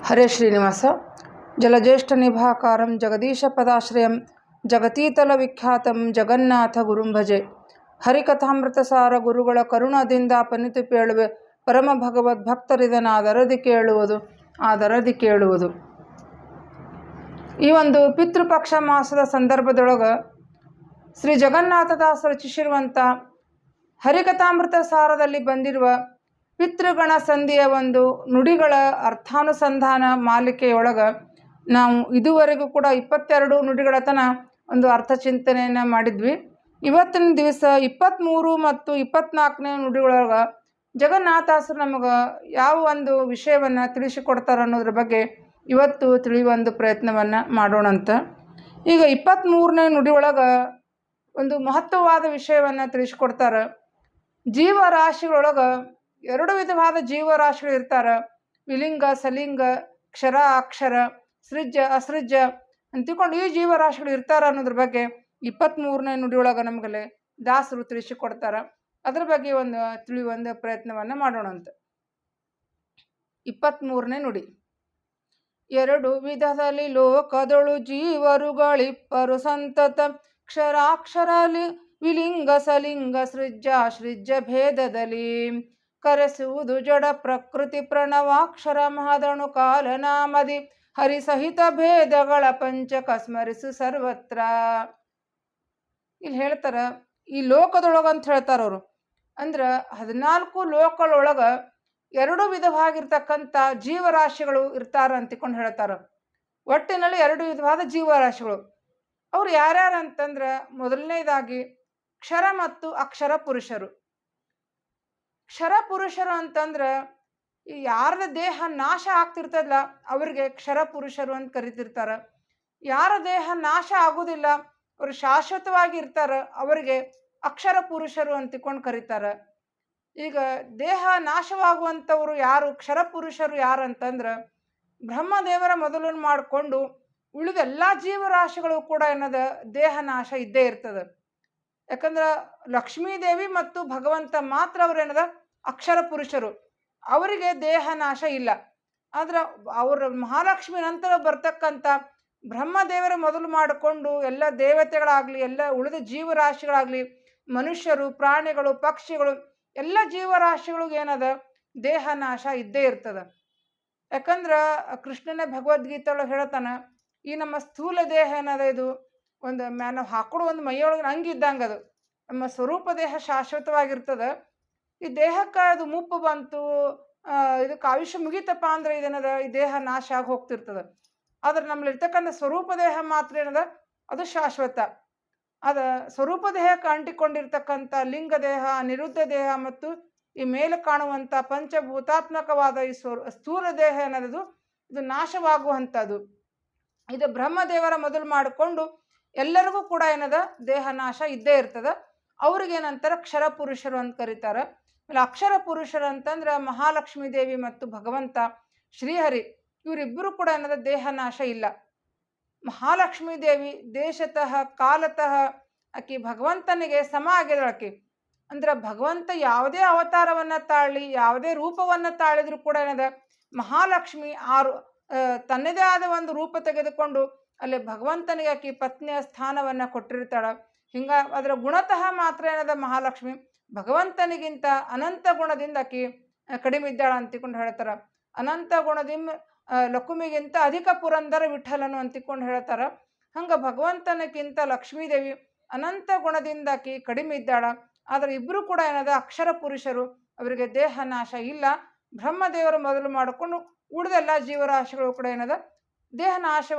ಹರೇ ಶ್ರೀನಿವಾಸ. ಜಲಜ್ಯೇಷ್ಠ ನಿಭಾಕಾರಂ ಜಗದೀಶ ಪದಾಶ್ರಯಂ ಜಗತೀತಲ ವಿಖ್ಯಾತಂ ಜಗನ್ನಾಥ ಗುರುಂ ಭಜೆ. ಹರಿಕಥಾಮೃತಸಾರ ಗುರುಗಳ ಕರುಣದಿಂದ ಪನಿತು ಪೇಳುವೆ ಪರಮ ಭಗವದ್ ಭಕ್ತರಿದನಾದರದಿ ಕೇಳುವುದು. ಈ ಒಂದು ಪಿತೃಪಕ್ಷ ಮಾಸದ ಸಂದರ್ಭದೊಳಗೆ ಶ್ರೀ ಜಗನ್ನಾಥದಾಸ ರಚಿಸಿರುವಂಥ ಹರಿಕಥಾಮೃತ ಸಾರದಲ್ಲಿ ಬಂದಿರುವ ಪಿತೃಗಣ ಸಂಧಿಯ ಒಂದು ನುಡಿಗಳ ಅರ್ಥಾನುಸಂಧಾನ ಮಾಲಿಕೆಯೊಳಗೆ ನಾವು ಇದುವರೆಗೂ ಕೂಡ 22 ನುಡಿಗಳ ಒಂದು ಅರ್ಥಚಿಂತನೆಯನ್ನು ಮಾಡಿದ್ವಿ. ಇವತ್ತಿನ ದಿವಸ 23 ಮತ್ತು 24ನೇ ನುಡಿಗಳೊಳಗೆ ಜಗನ್ನಾಥದಾಸರು ನಮಗೆ ಯಾವ ಒಂದು ವಿಷಯವನ್ನು ತಿಳಿಸಿಕೊಡ್ತಾರೆ ಅನ್ನೋದ್ರ ಬಗ್ಗೆ ಇವತ್ತು ತಿಳಿಯುವ ಪ್ರಯತ್ನವನ್ನು ಮಾಡೋಣಂತ. ಈಗ 23ನೇ ನುಡಿಯೊಳಗೆ ಒಂದು ಮಹತ್ವವಾದ ವಿಷಯವನ್ನು ತಿಳಿಸಿಕೊಡ್ತಾರೆ. ಜೀವರಾಶಿಗಳೊಳಗೆ 2 ವಿಧವಾದ ಜೀವರಾಶಿಗಳು ಇರ್ತಾರೆ. ವಿಲಿಂಗ ಸಲಿಂಗ, ಕ್ಷರ ಅಕ್ಷರ, ಸೃಜ್ಯ ಅಸೃಜ್ಯ ಅಂತಿಕೊಂಡು ಈ ಜೀವರಾಶಿಗಳು ಇರ್ತಾರೆ ಅನ್ನೋದ್ರ ಬಗ್ಗೆ 23ನೇ ನುಡಿಯೊಳಗೆ ನಮಗಲ್ಲಿ ದಾಸರು ತಿಳಿಸಿಕೊಡ್ತಾರೆ. ಅದ್ರ ಬಗ್ಗೆ ತಿಳಿಯುವ ಪ್ರಯತ್ನವನ್ನು ಮಾಡೋಣಂತ. 23ನೇ ನುಡಿ. 2 ವಿಧದಲ್ಲಿ ಲೋಕದೊಳು ಜೀವರುಗಳಿಪ್ಪರು ಸಂತತ ಕ್ಷರಾಕ್ಷರಲಿ ವಿಲಿಂಗ ಸಲಿಂಗ ಸೃಜ್ಯ ಭೇದದಲ್ಲಿ ಕರೆಸುವುದು ಜಡ ಪ್ರಕೃತಿ ಪ್ರಣವಾಕ್ಷರ ಮಹದಣು ಕಾಲನಾಮದಿ ಹರಿಸಹಿತ ಭೇದಗಳ ಪಂಚಕ ಸ್ಮರಿಸು ಸರ್ವತ್ರ. ಇಲ್ಲಿ ಹೇಳ್ತಾರ ಈ ಲೋಕದೊಳಗಂತ ಹೇಳ್ತಾರ ಅವರು. ಅಂದ್ರೆ 14 ಲೋಕಗಳೊಳಗೆ 2 ವಿಧವಾಗಿರ್ತಕ್ಕಂಥ ಜೀವರಾಶಿಗಳು ಇರ್ತಾರ ಅಂತಿಕೊಂಡು ಹೇಳ್ತಾರ. ಒಟ್ಟಿನಲ್ಲಿ 2 ವಿಧವಾದ ಜೀವರಾಶಿಗಳು. ಅವ್ರು ಯಾರ್ಯಾರು ಅಂತಂದ್ರೆ, ಮೊದಲನೇದಾಗಿ ಕ್ಷರ ಮತ್ತು ಅಕ್ಷರ ಪುರುಷರು. ಕ್ಷರ ಪುರುಷರು ಅಂತಂದ್ರೆ ಯಾರದ ದೇಹ ನಾಶ ಆಗ್ತಿರ್ತದಲ್ಲ ಅವ್ರಿಗೆ ಕ್ಷರ ಪುರುಷರು ಅಂತ ಕರಿತಿರ್ತಾರ. ಯಾರ ದೇಹ ನಾಶ ಆಗೋದಿಲ್ಲ, ಅವರು ಶಾಶ್ವತವಾಗಿ ಇರ್ತಾರ, ಅವರಿಗೆ ಅಕ್ಷರ ಪುರುಷರು ಅಂತಿಕೊಂಡು ಕರೀತಾರ. ಈಗ ದೇಹ ನಾಶವಾಗುವಂಥವ್ರು ಯಾರು, ಕ್ಷರ ಪುರುಷರು ಯಾರು ಅಂತಂದ್ರೆ, ಬ್ರಹ್ಮದೇವರ ಮೊದಲನ್ನು ಮಾಡಿಕೊಂಡು ಉಳಿದ ಎಲ್ಲ ಜೀವರಾಶಿಗಳು ಕೂಡ ಏನದ ದೇಹ ನಾಶ ಇದ್ದೇ ಇರ್ತದೆ. ಯಾಕಂದ್ರೆ ಲಕ್ಷ್ಮೀದೇವಿ ಮತ್ತು ಭಗವಂತ ಮಾತ್ರ ಅವ್ರೇನದ ಅಕ್ಷರ ಪುರುಷರು, ಅವರಿಗೆ ದೇಹ ನಾಶ ಇಲ್ಲ. ಆದ್ರೆ ಅವ್ರ ಮಹಾಲಕ್ಷ್ಮಿ ನಂತರ ಬರ್ತಕ್ಕಂಥ ಬ್ರಹ್ಮದೇವರ ಮೊದಲು ಮಾಡಿಕೊಂಡು ಎಲ್ಲ ದೇವತೆಗಳಾಗಲಿ, ಎಲ್ಲ ಉಳಿದ ಜೀವರಾಶಿಗಳಾಗಲಿ, ಮನುಷ್ಯರು, ಪ್ರಾಣಿಗಳು, ಪಕ್ಷಿಗಳು, ಎಲ್ಲ ಜೀವರಾಶಿಗಳಿಗೂ ಏನದ ದೇಹ ನಾಶ ಇದ್ದೇ ಇರ್ತದೆ. ಯಾಕಂದ್ರೆ ಕೃಷ್ಣನ ಭಗವದ್ಗೀತೆಯೊಳಗೆ ಹೇಳ್ತಾನೆ, ಈ ನಮ್ಮ ಸ್ಥೂಲ ದೇಹ ಏನದ ಇದು ಒಂದು ನಾವು ಹಾಕೊಡೋ ಒಂದು ಮೈಯೊಳಗೆ ಹಂಗಿದ್ದಂಗೆ ಅದು ನಮ್ಮ ಸ್ವರೂಪ ದೇಹ ಶಾಶ್ವತವಾಗಿರ್ತದೆ. ಈ ದೇಹಕ್ಕೆ ಅದು ಮುಪ್ಪು ಬಂತು, ಇದಕ್ಕೆ ಆಯುಷ್ಯ ಮುಗಿತಪ್ಪ ಅಂದ್ರೆ ಇದೇನದ ಈ ದೇಹ ನಾಶ ಆಗಿ ಹೋಗ್ತಿರ್ತದೆ. ಆದ್ರೆ ನಮ್ಮಲ್ಲಿ ಇರ್ತಕ್ಕಂಥ ಸ್ವರೂಪ ದೇಹ ಮಾತ್ರ ಏನದ ಅದು ಶಾಶ್ವತ. ಅದ ಸ್ವರೂಪ ದೇಹಕ್ಕೆ ಅಂಟಿಕೊಂಡಿರ್ತಕ್ಕಂಥ ಲಿಂಗ ದೇಹ, ನಿರುದ್ಧ ದೇಹ ಮತ್ತು ಈ ಮೇಲೆ ಕಾಣುವಂಥ ಪಂಚಭೂತಾತ್ಮಕವಾದ ಈ ಸ್ಥೂಲ ದೇಹ ಏನದು ಇದು ನಾಶವಾಗುವಂಥದ್ದು. ಇದು ಬ್ರಹ್ಮದೇವರ ಮೊದಲು ಮಾಡಿಕೊಂಡು ಎಲ್ಲರಿಗೂ ಕೂಡ ಏನದ ದೇಹ ನಾಶ ಇದ್ದೇ ಇರ್ತದೆ. ಅವ್ರಿಗೇನಂತಾರೆ ಕ್ಷರ ಪುರುಷರು ಅಂತ ಕರೀತಾರೆ. ಆಮೇಲೆ ಅಕ್ಷರ ಪುರುಷರು ಅಂತಂದ್ರೆ ಮಹಾಲಕ್ಷ್ಮೀ ದೇವಿ ಮತ್ತು ಭಗವಂತ ಶ್ರೀಹರಿ ಇವರಿಬ್ಬರು ಕೂಡ ಏನದ ದೇಹ ನಾಶ ಇಲ್ಲ. ಮಹಾಲಕ್ಷ್ಮೀ ದೇವಿ ದೇಶತಃ ಕಾಲತಃ ಆಕಿ ಭಗವಂತನಿಗೆ ಸಮ ಆಗಿದಳಕಿ. ಅಂದ್ರೆ ಭಗವಂತ ಯಾವುದೇ ಅವತಾರವನ್ನ ತಾಳಲಿ, ಯಾವುದೇ ರೂಪವನ್ನ ತಾಳಿದ್ರು ಕೂಡ ಏನದ ಮಹಾಲಕ್ಷ್ಮಿ ತನ್ನದೇ ಆದ ಒಂದು ರೂಪ ತೆಗೆದುಕೊಂಡು ಅಲ್ಲಿ ಭಗವಂತನಿಗೆ ಆಕಿ ಪತ್ನಿಯ ಸ್ಥಾನವನ್ನ ಕೊಟ್ಟಿರ್ತಾಳ. ಅದರ ಗುಣತಃ ಮಾತ್ರ ಏನದ ಮಹಾಲಕ್ಷ್ಮಿ ಭಗವಂತನಿಗಿಂತ ಅನಂತ ಗುಣದಿಂದ ಆಕಿ ಕಡಿಮೆ ಇದ್ದಾಳ ಅಂತಿಕೊಂಡು ಹೇಳ್ತಾರ. ಅನಂತ ಗುಣದಿಂದ ಲಕುಮಿಗಿಂತ ಅಧಿಕ ಪುರಂದರ ವಿಠಲನು ಅಂತಿಕೊಂಡು ಹೇಳ್ತಾರ. ಹಂಗ ಭಗವಂತನಕ್ಕಿಂತ ಲಕ್ಷ್ಮೀದೇವಿ ಅನಂತ ಗುಣದಿಂದ ಆಕಿ ಕಡಿಮೆ ಇದ್ದಾಳ. ಆದ್ರೆ ಇಬ್ರು ಕೂಡ ಏನದ ಅಕ್ಷರ ಪುರುಷರು, ಅವರಿಗೆ ದೇಹ ನಾಶ ಇಲ್ಲ. ಬ್ರಹ್ಮದೇವರು ಮೊದಲು ಮಾಡಿಕೊಂಡು ಉಳಿದೆಲ್ಲ ಜೀವರಾಶಿಗಳು ಕೂಡ ಏನದ ದೇಹ ನಾಶ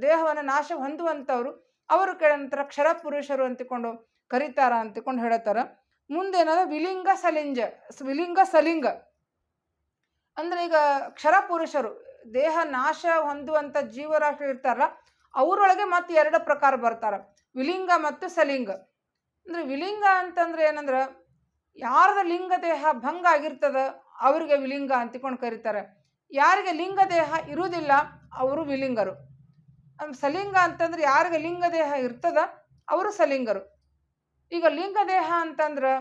ದೇಹವನ್ನು ನಾಶ ಹೊಂದುವಂಥವ್ರು, ಅವರು ಕೇಳಂತರ ಕ್ಷರ ಪುರುಷರು ಅಂತಿಕೊಂಡು ಕರೀತಾರ ಅಂತಿಕೊಂಡು ಹೇಳ್ತಾರ. ಮುಂದೇನದ ವಿಲಿಂಗ ಸಲಿಂಗ ಅಂದ್ರೆ ಈಗ ಕ್ಷರ ಪುರುಷರು ದೇಹ ನಾಶ ಹೊಂದುವಂಥ ಜೀವರಾಶಿ ಇರ್ತಾರಲ್ಲ ಅವರೊಳಗೆ ಮತ್ತೆ 2 ಪ್ರಕಾರ ಬರ್ತಾರ, ವಿಲಿಂಗ ಮತ್ತು ಸಲಿಂಗ. ಅಂದ್ರೆ ವಿಲಿಂಗ ಅಂತಂದ್ರೆ ಏನಂದ್ರೆ ಯಾರದ ಲಿಂಗ ದೇಹ ಭಂಗ ಆಗಿರ್ತದ ಅವ್ರಿಗೆ ವಿಲಿಂಗ ಅಂತಿಕೊಂಡು ಕರೀತಾರೆ. ಯಾರಿಗೆ ಲಿಂಗ ದೇಹ ಇರುವುದಿಲ್ಲ ಅವರು ವಿಲಿಂಗರು. ಸಲಿಂಗ ಅಂತಂದ್ರೆ ಯಾರಿಗೆ ಲಿಂಗ ದೇಹ ಇರ್ತದ ಅವರು ಸಲಿಂಗರು. ಈಗ ಲಿಂಗ ದೇಹ ಅಂತಂದ್ರೆ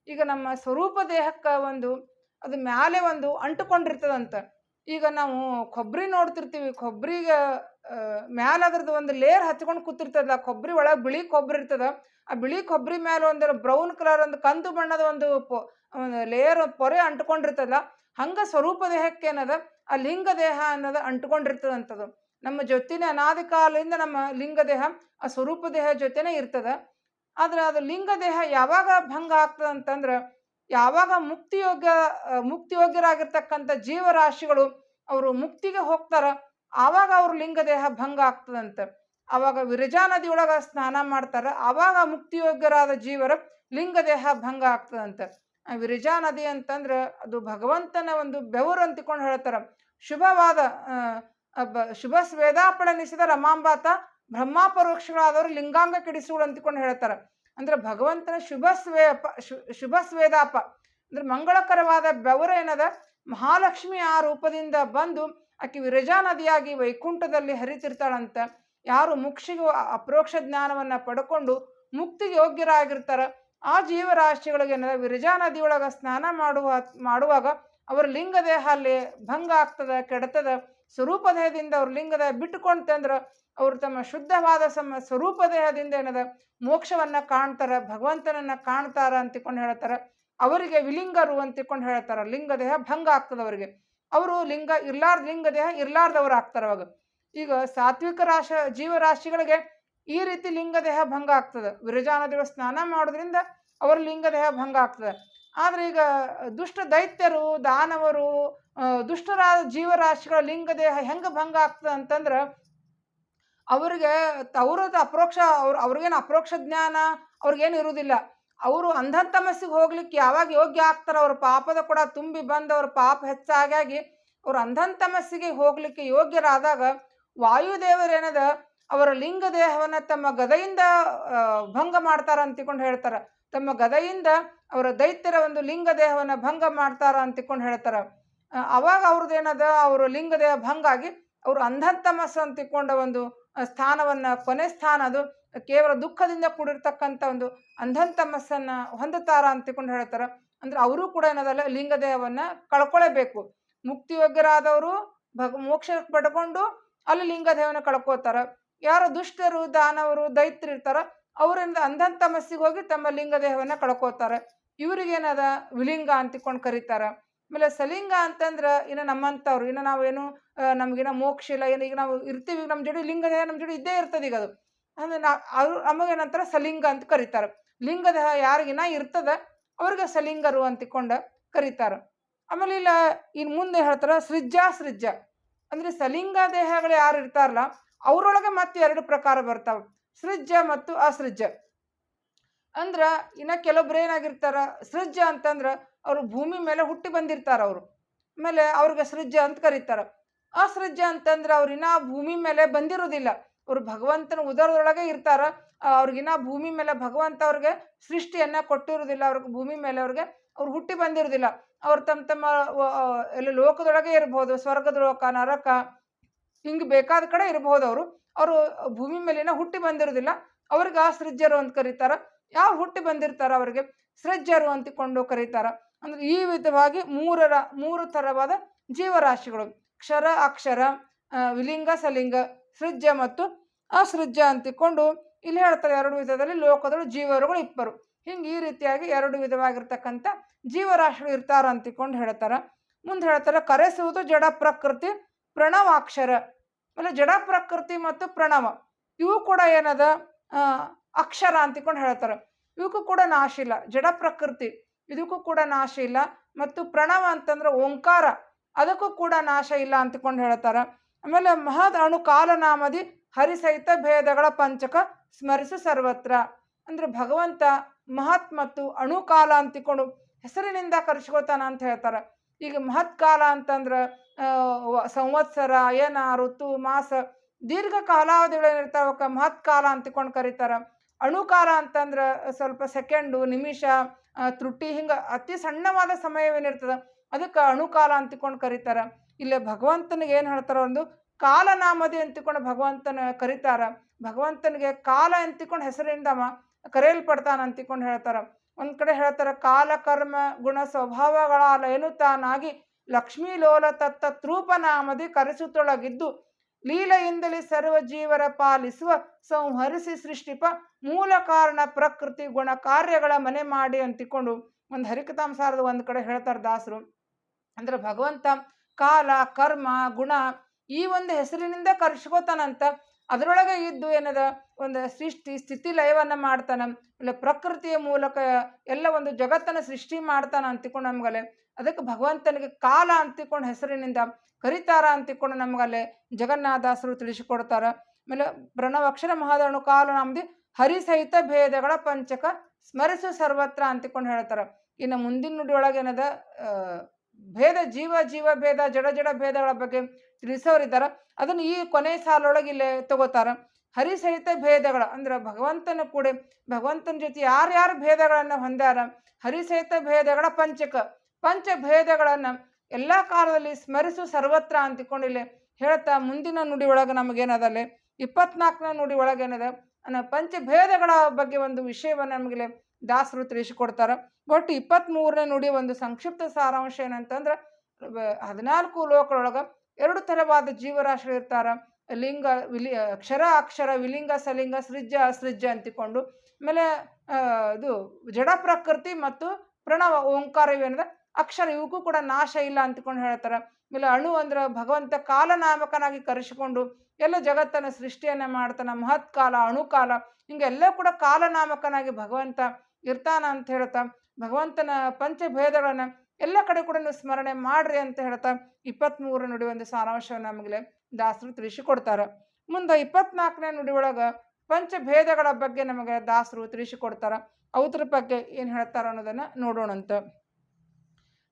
ಈಗ ನಮ್ಮ ಸ್ವರೂಪ ದೇಹಕ್ಕೆ ಅದು ಮ್ಯಾಲೆ ಅಂಟುಕೊಂಡಿರ್ತದಂತ. ಈಗ ನಾವು ಕೊಬ್ಬರಿ ನೋಡ್ತಿರ್ತೀವಿ, ಕೊಬ್ಬರಿಗೆ ಮ್ಯಾಲ ಅದ್ರದ್ದು ಒಂದು ಲೇಯರ್ ಹಚ್ಕೊಂಡು ಕೂತಿರ್ತದ. ಕೊಬ್ಬರಿ ಒಳಗೆ ಬಿಳಿ ಕೊಬ್ಬರಿ ಇರ್ತದ. ಆ ಬಿಳಿ ಕೊಬ್ಬರಿ ಮೇಲೆ ಒಂದು ಬ್ರೌನ್ ಕಲರ್ ಒಂದು ಕಂದು ಬಣ್ಣದ ಒಂದು ಲೇಯರ್ ಪೊರೆ ಅಂಟ್ಕೊಂಡಿರ್ತದಲ್ಲ, ಹಂಗ ಸ್ವರೂಪ ದೇಹಕ್ಕೆ ಏನದ ಆ ಲಿಂಗ ದೇಹ ಅನ್ನೋದು ಅಂಟ್ಕೊಂಡಿರ್ತದಂಥದ್ದು. ನಮ್ಮ ಜೊತೆನೆ ಅನಾದಿ ಕಾಲದಿಂದ ನಮ್ಮ ಲಿಂಗ ದೇಹ ಆ ಸ್ವರೂಪ ದೇಹ ಜೊತೆನೆ ಇರ್ತದ. ಆದ್ರೆ ಅದು ಲಿಂಗ ದೇಹ ಯಾವಾಗ ಭಂಗ ಆಗ್ತದ ಅಂತಂದ್ರೆ, ಯಾವಾಗ ಮುಕ್ತಿಯೋಗ್ಯರಾಗಿರ್ತಕ್ಕಂಥ ಜೀವರಾಶಿಗಳು ಅವರು ಮುಕ್ತಿಗೆ ಹೋಗ್ತಾರ, ಆವಾಗ ಅವ್ರ ಲಿಂಗ ದೇಹ ಭಂಗ ಆಗ್ತದಂತೆ. ಆವಾಗ ವಿರಜಾ ನದಿಯೊಳಗ ಸ್ನಾನ ಮಾಡ್ತಾರ, ಆವಾಗ ಮುಕ್ತಿಯೋಗ್ಯರಾದ ಜೀವರ ಲಿಂಗ ದೇಹ ಭಂಗ ಆಗ್ತದಂತೆ. ಆ ವಿರಜಾ ನದಿ ಅಂತಂದ್ರೆ ಅದು ಭಗವಂತನ ಒಂದು ಬೆವರು ಅಂತಿಕೊಂಡು ಹೇಳ್ತಾರ. ಶುಭವಾದ ಶುಭ ಸ್ವೇದಾಪಳನಿಸಿದ ರಮಾಂಬಾತ ಬ್ರಹ್ಮಾಪರೋಕ್ಷಗಳಾದವರು ಲಿಂಗಾಂಗ ಕೆಡಿಸುಗಳು ಅಂತಿಕೊಂಡು ಹೇಳ್ತಾರ. ಅಂದ್ರೆ ಭಗವಂತನ ಶುಭ ಸ್ವೇದಾಪ ಅಂದ್ರೆ ಮಂಗಳಕರವಾದ ಬೆವರು ಏನದ, ಮಹಾಲಕ್ಷ್ಮಿ ಆ ರೂಪದಿಂದ ಬಂದು ಆಕೆ ವಿರಜಾ ನದಿಯಾಗಿ ವೈಕುಂಠದಲ್ಲಿ ಹರಿತಿರ್ತಾಳಂತ. ಯಾರು ಮುಕ್ಷಿಗೆ ಅಪರೋಕ್ಷ ಜ್ಞಾನವನ್ನ ಪಡ್ಕೊಂಡು ಮುಕ್ತಿಗೆ ಯೋಗ್ಯರಾಗಿರ್ತಾರ, ಆ ಜೀವರಾಶಿಗಳಿಗೆ ಏನದ ವಿರಜಾ ನದಿಯೊಳಗ ಸ್ನಾನ ಮಾಡುವಾಗ ಅವರ ಲಿಂಗ ದೇಹ ಅಲ್ಲಿ ಭಂಗ ಆಗ್ತದ, ಕೆಡತದ. ಸ್ವರೂಪ ದೇಹದಿಂದ ಅವ್ರ ಲಿಂಗ ದೇಹ ಬಿಟ್ಟುಕೊಂತಂದ್ರ ಅವರು ತಮ್ಮ ಶುದ್ಧವಾದ ಸ್ವರೂಪ ದೇಹದಿಂದ ಏನದ ಮೋಕ್ಷವನ್ನ ಕಾಣ್ತಾರ, ಭಗವಂತನನ್ನ ಕಾಣ್ತಾರ ಅಂತಿಕೊಂಡು ಹೇಳ್ತಾರ. ಅವರಿಗೆ ವಿಲಿಂಗರು ಅಂತಿಕೊಂಡು ಹೇಳ್ತಾರ. ಲಿಂಗ ದೇಹ ಭಂಗ ಆಗ್ತದ ಅವರಿಗೆ. ಅವರು ಲಿಂಗ ದೇಹ ಇರ್ಲಾರ್ದವ್ರು ಆಗ್ತಾರ ಅವಾಗ. ಈಗ ಸಾತ್ವಿಕ ಜೀವರಾಶಿಗಳಿಗೆ ಈ ರೀತಿ ಲಿಂಗ ದೇಹ ಭಂಗ ಆಗ್ತದೆ. ವಿರಜಾ ನದಿಗಳು ಸ್ನಾನ ಮಾಡೋದ್ರಿಂದ ಅವರ ಲಿಂಗ ದೇಹ ಭಂಗ ಆಗ್ತದೆ. ಆದ್ರೆ ಈಗ ದುಷ್ಟ ದೈತ್ಯರು, ದಾನವರು, ದುಷ್ಟರಾದ ಜೀವರಾಶಿಗಳ ಲಿಂಗ ದೇಹ ಹೆಂಗ ಭಂಗ ಆಗ್ತದೆ ಅಂತಂದ್ರ, ಅವ್ರಿಗೆ ಅವ್ರದ್ದು ಅವ್ರಿಗೇನು ಅಪರೋಕ್ಷ ಜ್ಞಾನ ಅವ್ರಿಗೇನು ಇರುವುದಿಲ್ಲ. ಅವರು ಅಂಧತಮಸ್ಸಿಗೆ ಹೋಗ್ಲಿಕ್ಕೆ ಯಾವಾಗ ಯೋಗ್ಯ ಆಗ್ತಾರ, ಅವ್ರ ಪಾಪದ ಕೂಡ ತುಂಬಿ ಬಂದು ಅವ್ರ ಪಾಪ ಹೆಚ್ಚಾಗಿ ಅವ್ರು ಅಂಧತಮಸ್ಸಿಗೆ ಹೋಗ್ಲಿಕ್ಕೆ ಯೋಗ್ಯರಾದಾಗ ವಾಯುದೇವರೇನದ ಅವರ ಲಿಂಗ ದೇಹವನ್ನ ತಮ್ಮ ಗದೆಯಿಂದ ಭಂಗ ಮಾಡ್ತಾರ ಅಂತಿಕೊಂಡು ಹೇಳ್ತಾರ. ತಮ್ಮ ಗದೆಯಿಂದ ಅವರ ದೈತ್ಯರ ಒಂದು ಲಿಂಗ ದೇಹವನ್ನ ಭಂಗ ಮಾಡ್ತಾರ ಅಂತಿಕೊಂಡು ಹೇಳ್ತಾರ. ಅವಾಗ ಅವ್ರದ್ದೇನದ ಅವರು ಲಿಂಗ ದೇಹ ಭಂಗ ಆಗಿ ಅವರು ಅಂಧತಮಸ್ಸು ಅಂತಿಕೊಂಡ ಒಂದು ಸ್ಥಾನವನ್ನ, ಕೊನೆ ಸ್ಥಾನ ಅದು ಕೇವಲ ದುಃಖದಿಂದ ಕೂಡಿರ್ತಕ್ಕಂಥ ಒಂದು ಅಂಧತಮಸ್ಸನ್ನ ಹೊಂದುತ್ತಾರ ಅಂತಿಕೊಂಡು ಹೇಳ್ತಾರ. ಅಂದ್ರೆ ಅವರು ಕೂಡ ಏನದಲ್ಲ ಲಿಂಗ ದೇಹವನ್ನ ಕಳ್ಕೊಳ್ಳೇಬೇಕು. ಮುಕ್ತಿಯೋಗ್ಯರಾದವರು ಮೋಕ್ಷ ಪಡ್ಕೊಂಡು ಅಲ್ಲಿ ಲಿಂಗ ದೇಹವನ್ನ ಕಳ್ಕೋತಾರ. ಯಾರು ದುಷ್ಟರು, ದಾನವರು, ದೈತ್ಯರು ಇರ್ತಾರ ಅವರಿಂದ ಅಂಧತಮಸ್ಸಿಗೆ ಹೋಗಿ ತಮ್ಮ ಲಿಂಗ ದೇಹವನ್ನ ಕಳ್ಕೋತಾರ. ಇವ್ರಿಗೇನದ ವಿಲಿಂಗ ಅಂತಿಕೊಂಡು ಕರೀತಾರ. ಆಮೇಲೆ ಸಲಿಂಗ ಅಂತಂದ್ರ ಇನ್ನು ನಮ್ಮಂಥವ್ರು, ಇನ್ನು ನಾವೇನು ನಮ್ಗಿನ ಮೋಕ್ಷ ಇಲ್ಲ, ಏನು ಈಗ ನಾವು ಇರ್ತೀವಿ, ನಮ್ಮ ಜೋಡಿ ಲಿಂಗ ದೇಹ ನಮ್ಮ ಜೋಡಿ ಇದ್ದೇ ಇರ್ತದೆ. ಈಗ ಅದು ಅಂದ್ರೆ ಅವ್ರು ನಮಗೇನಂತಾರ ಸಲಿಂಗ ಅಂತ ಕರೀತಾರ. ಲಿಂಗ ದೇಹ ಯಾರಿಗಿನ ಇರ್ತದ ಅವ್ರಿಗೆ ಸಲಿಂಗರು ಅಂತಿಕೊಂಡ ಕರೀತಾರ. ಆಮೇಲೆ ಇಲ್ಲ ಇನ್ ಮುಂದೆ ಹೇಳ್ತಾರ ಸೃಜ್ಯ ಅಂದ್ರೆ ಸಲಿಂಗ ದೇಹಗಳು ಯಾರು ಇರ್ತಾರಲ್ಲ ಅವ್ರೊಳಗೆ ಮತ್ತೆ 2 ಪ್ರಕಾರ ಬರ್ತಾವ, ಸೃಜ್ಯ ಮತ್ತು ಅಸೃಜ್ಯ. ಅಂದ್ರ ಇನ್ನ ಕೆಲವೊಬ್ರು ಏನಾಗಿರ್ತಾರ, ಸೃಜ್ಯ ಅಂತಂದ್ರ ಅವ್ರು ಭೂಮಿ ಮೇಲೆ ಹುಟ್ಟಿ ಬಂದಿರ್ತಾರ. ಅವರು ಆಮೇಲೆ ಅವ್ರಿಗೆ ಸೃಜ್ಯ ಅಂತ ಕರೀತಾರ. ಅಸೃಜ್ಯ ಅಂತಂದ್ರ ಅವ್ರಿನ್ನ ಭೂಮಿ ಮೇಲೆ ಬಂದಿರೋದಿಲ್ಲ, ಅವ್ರು ಭಗವಂತನ ಉದರದೊಳಗೆ ಇರ್ತಾರ. ಅವ್ರಿಗಿನ್ನ ಭೂಮಿ ಮೇಲೆ ಭಗವಂತ ಅವ್ರಿಗೆ ಸೃಷ್ಟಿಯನ್ನ ಕೊಟ್ಟಿರುವುದಿಲ್ಲ. ಅವ್ರಿಗೆ ಭೂಮಿ ಮೇಲೆ ಅವ್ರು ಹುಟ್ಟಿ ಬಂದಿರುವುದಿಲ್ಲ. ಅವ್ರು ತಮ್ಮ ಎಲ್ಲ ಲೋಕದೊಳಗೆ ಇರ್ಬೋದು, ಸ್ವರ್ಗದ ಲೋಕ, ನರಕ, ಹಿಂಗ್ ಬೇಕಾದ ಕಡೆ ಇರ್ಬೋದು. ಅವರು ಭೂಮಿ ಮೇಲಿನ ಹುಟ್ಟಿ ಬಂದಿರುವುದಿಲ್ಲ. ಅವ್ರಿಗೆ ಅಸೃಜ್ಯರು ಅಂತ ಕರೀತಾರ. ಯಾವ ಹುಟ್ಟಿ ಬಂದಿರ್ತಾರ ಅವ್ರಿಗೆ ಸೃಜ್ಯರು ಅಂತಿಕೊಂಡು ಕರೀತಾರ. ಅಂದ್ರೆ ಈ ವಿಧವಾಗಿ ಮೂರು ತರವಾದ ಜೀವರಾಶಿಗಳು, ಕ್ಷರ, ಅಕ್ಷರ, ವಿಲಿಂಗ, ಸಲಿಂಗ, ಸೃಜ್ಯ ಮತ್ತು ಅಸೃಜ್ಯ ಅಂತಿಕೊಂಡು ಇಲ್ಲಿ ಹೇಳ್ತಾರೆ. 2 ವಿಧದಲ್ಲಿ ಲೋಕದಳು ಜೀವರುಗಳು ಇಬ್ಬರು. ಹಿಂಗೆ ಈ ರೀತಿಯಾಗಿ 2 ವಿಧವಾಗಿರ್ತಕ್ಕಂಥ ಜೀವರಾಶಿಗಳು ಇರ್ತಾರ ಅಂತಿಕೊಂಡು ಹೇಳ್ತಾರ. ಮುಂದೆ ಹೇಳ್ತಾರೆ ಕರೆಸುವುದು ಜಡ ಪ್ರಕೃತಿ ಪ್ರಣವಾಕ್ಷರ. ಆಮೇಲೆ ಜಡ ಪ್ರಕೃತಿ ಮತ್ತು ಪ್ರಣವ ಇವು ಕೂಡ ಏನದ ಅಕ್ಷರ ಅಂತಿಕೊಂಡು ಹೇಳ್ತಾರ. ಇವಕ್ಕೂ ಕೂಡ ನಾಶ ಇಲ್ಲ. ಜಡ ಪ್ರಕೃತಿ ಇದಕ್ಕೂ ಕೂಡ ನಾಶ ಇಲ್ಲ. ಮತ್ತು ಪ್ರಣವ ಅಂತಂದ್ರೆ ಓಂಕಾರ, ಅದಕ್ಕೂ ಕೂಡ ನಾಶ ಇಲ್ಲ ಅಂತಿಕೊಂಡು ಹೇಳ್ತಾರ. ಆಮೇಲೆ ಮಹದ್ ಅಣು ಕಾಲನಾಮದಿ ಹರಿಸಹಿತ ಭೇದಗಳ ಪಂಚಕ ಸ್ಮರಿಸು ಸರ್ವತ್ರ. ಅಂದ್ರೆ ಭಗವಂತ ಮಹತ್ ಮತ್ತು ಅಣುಕಾಲ ಅಂತಿಕೊಂಡು ಹೆಸರಿನಿಂದ ಕರೆಸ್ಕೋತಾನ ಅಂತ ಹೇಳ್ತಾರ. ಈಗ ಮಹತ್ ಕಾಲ ಅಂತಂದ್ರ ಸಂವತ್ಸರ, ಏನ, ಋತು, ಮಾಸ, ದೀರ್ಘ ಕಾಲಾವಧಿಗಳೇನಿರ್ತಾವಕ್ಕ ಮಹತ್ ಕಾಲ ಅಂತಿಕೊಂಡು ಕರೀತಾರ. ಅಣುಕಾಲ ಅಂತಂದ್ರ ಸ್ವಲ್ಪ ಸೆಕೆಂಡು, ನಿಮಿಷ, ತ್ರುಟಿ, ಹಿಂಗ ಅತಿ ಸಣ್ಣವಾದ ಸಮಯವೇನಿರ್ತದ ಅದಕ್ಕೆ ಅಣುಕಾಲ ಅಂತಿಕೊಂಡು ಕರೀತಾರ. ಇಲ್ಲೇ ಭಗವಂತನಿಗೆ ಏನು ಹೇಳ್ತಾರ, ಒಂದು ಕಾಲನಾಮದಿ ಅಂತಿಕೊಂಡು ಭಗವಂತನ ಕರೀತಾರ. ಭಗವಂತನಿಗೆ ಕಾಲ ಅಂತಿಕೊಂಡು ಹೆಸರಿಂದ ಕರೆಯಲ್ಪಡ್ತಾನ ಅಂತಿಕೊಂಡು ಹೇಳ್ತಾರ. ಒಂದ್ ಕಡೆ ಹೇಳ್ತಾರ ಕಾಲ ಕರ್ಮ ಗುಣ ಸ್ವಭಾವಗಳ ಲಯನು ತಾನಾಗಿ ಲಕ್ಷ್ಮೀಲೋಲ ತತ್ತತ್ರೂಪನಾಮದಿ ಕರೆಸುತ್ತೊಳಗಿದ್ದು ಲೀಲೆಯಿಂದಲೇ ಸರ್ವ ಜೀವರ ಪಾಲಿಸುವ ಸಂಹರಿಸಿ ಸೃಷ್ಟಿಪ ಮೂಲ ಕಾರಣ ಪ್ರಕೃತಿ ಗುಣ ಕಾರ್ಯಗಳ ಮನೆ ಮಾಡಿ ಅಂತಿಕೊಂಡು ಒಂದು ಹರಿಕಥಾಂಸಾರದ ಒಂದು ಕಡೆ ಹೇಳ್ತಾರೆ ದಾಸರು. ಅಂದ್ರೆ ಭಗವಂತ ಕಾಲ ಕರ್ಮ ಗುಣ ಈ ಒಂದು ಹೆಸರಿನಿಂದ ಕರ್ಸ್ಕೋತಾನಂತ, ಅದರೊಳಗೆ ಇದ್ದು ಏನದ ಒಂದು ಸೃಷ್ಟಿ ಸ್ಥಿತಿ ಲಯವನ್ನ ಮಾಡ್ತಾನ, ಇಲ್ಲ ಪ್ರಕೃತಿಯ ಮೂಲಕ ಎಲ್ಲ ಒಂದು ಜಗತ್ತನ್ನ ಸೃಷ್ಟಿ ಮಾಡ್ತಾನ ಅಂತಿಕೊಂಡು ನಮ್ಗಲೆ ಅದಕ್ಕೆ ಭಗವಂತನಿಗೆ ಕಾಲ ಅಂತಿಕೊಂಡು ಹೆಸರಿನಿಂದ ಕರಿತಾರ ಅಂತಿಕೊಂಡು ನಮ್ಗಲ್ಲೇ ಜಗನ್ನಾಥದಾಸರು ತಿಳಿಸಿಕೊಡ್ತಾರ. ಆಮೇಲೆ ಪ್ರಣವಾಕ್ಷರ ಮಹಾದಣು ಕಾಲ ನಮ್ದು ಹರಿಸಹಿತ ಭೇದಗಳ ಪಂಚಕ ಸ್ಮರಿಸು ಸರ್ವತ್ರ ಅಂತಿಕೊಂಡು ಹೇಳ್ತಾರ. ಇನ್ನು ಮುಂದಿನ ನುಡಿಯೊಳಗೆ ಏನದ ಭೇದ ಜೀವ ಭೇದ ಜಡ ಭೇದಗಳ ಬಗ್ಗೆ ತಿಳಿಸೋರಿದ್ದಾರ. ಅದನ್ನು ಈ ಕೊನೆ ಸಾಲೊಳಗೆ ಇಲ್ಲೇ ತಗೋತಾರ. ಹರಿಸಹಿತ ಭೇದಗಳ ಅಂದ್ರೆ ಭಗವಂತನ ಕೂಡ ಭಗವಂತನ ಜೊತೆ ಯಾರ್ಯಾರು ಭೇದಗಳನ್ನ ಹೊಂದಾರ, ಹರಿಸಹಿತ ಭೇದಗಳ ಪಂಚ ಭೇದಗಳನ್ನ ಎಲ್ಲಾ ಕಾಲದಲ್ಲಿ ಸ್ಮರಿಸು ಸರ್ವತ್ರ ಅಂತಿಕೊಂಡು ಇಲ್ಲಿ ಹೇಳ್ತಾ ಮುಂದಿನ ನುಡಿ ಒಳಗೆ ನಮಗೇನದಲ್ಲಿ 24ನೇ ನುಡಿ ಒಳಗೇನದ ಪಂಚಭೇದಗಳ ಬಗ್ಗೆ ಒಂದು ವಿಷಯವನ್ನ ನಮಗೆ ದಾಸರು ತಿಳಿಸಿಕೊಡ್ತಾರ. ಒಟ್ಟು 23ನೇ ನುಡಿ ಒಂದು ಸಂಕ್ಷಿಪ್ತ ಸಾರಾಂಶ ಏನಂತಂದ್ರೆ 14 ಲೋಕಗಳೊಳಗ 2 ಥರವಾದ ಜೀವರಾಶಿಗಳು ಇರ್ತಾರ. ಲಿಂಗ ಅಕ್ಷರ ಅಕ್ಷರ ವಿಲಿಂಗ ಸಲಿಂಗ ಸೃಜ್ಯ ಅಸೃಜ್ಯ ಅಂತಿಕೊಂಡು, ಆಮೇಲೆ ಇದು ಜಡ ಪ್ರಕೃತಿ ಮತ್ತು ಪ್ರಣವ ಓಂಕಾರ ಇವೇನದ ಅಕ್ಷರ ಇವಕ್ಕೂ ಕೂಡ ನಾಶ ಇಲ್ಲ ಅಂತಿಕೊಂಡು ಹೇಳ್ತಾರ. ಆಮೇಲೆ ಅಣು ಅಂದ್ರೆ ಭಗವಂತ ಕಾಲನಾಮಕನಾಗಿ ಕರೆಸಿಕೊಂಡು ಎಲ್ಲ ಜಗತ್ತನ್ನ ಸೃಷ್ಟಿಯನ್ನ ಮಾಡ್ತಾನ. ಮಹತ್ಕಾಲ ಅಣುಕಾಲ ಹಿಂಗೆಲ್ಲ ಕೂಡ ಕಾಲನಾಮಕನಾಗಿ ಭಗವಂತ ಇರ್ತಾನ ಅಂತ ಹೇಳ್ತಾ ಭಗವಂತನ ಪಂಚಭೇದಗಳನ್ನ ಎಲ್ಲ ಕಡೆ ಕೂಡ ನೀವು ಸ್ಮರಣೆ ಮಾಡ್ರಿ ಅಂತ ಹೇಳ್ತಾ 23 ನುಡಿ ಒಂದು ಸಾರಾಂಶವನ್ನು ನಮಗೆ ದಾಸರು ತಿಳಿಸಿಕೊಡ್ತಾರ. ಮುಂದೆ 24ನೇ ನುಡಿ ಒಳಗ ಪಂಚಭೇದಗಳ ಬಗ್ಗೆ ನಮಗೆ ದಾಸರು ತಿಳಿಸಿಕೊಡ್ತಾರ. ಅವತರ ಬಗ್ಗೆ ಏನ್ ಹೇಳ್ತಾರ ಅನ್ನೋದನ್ನ ನೋಡೋಣಂತ.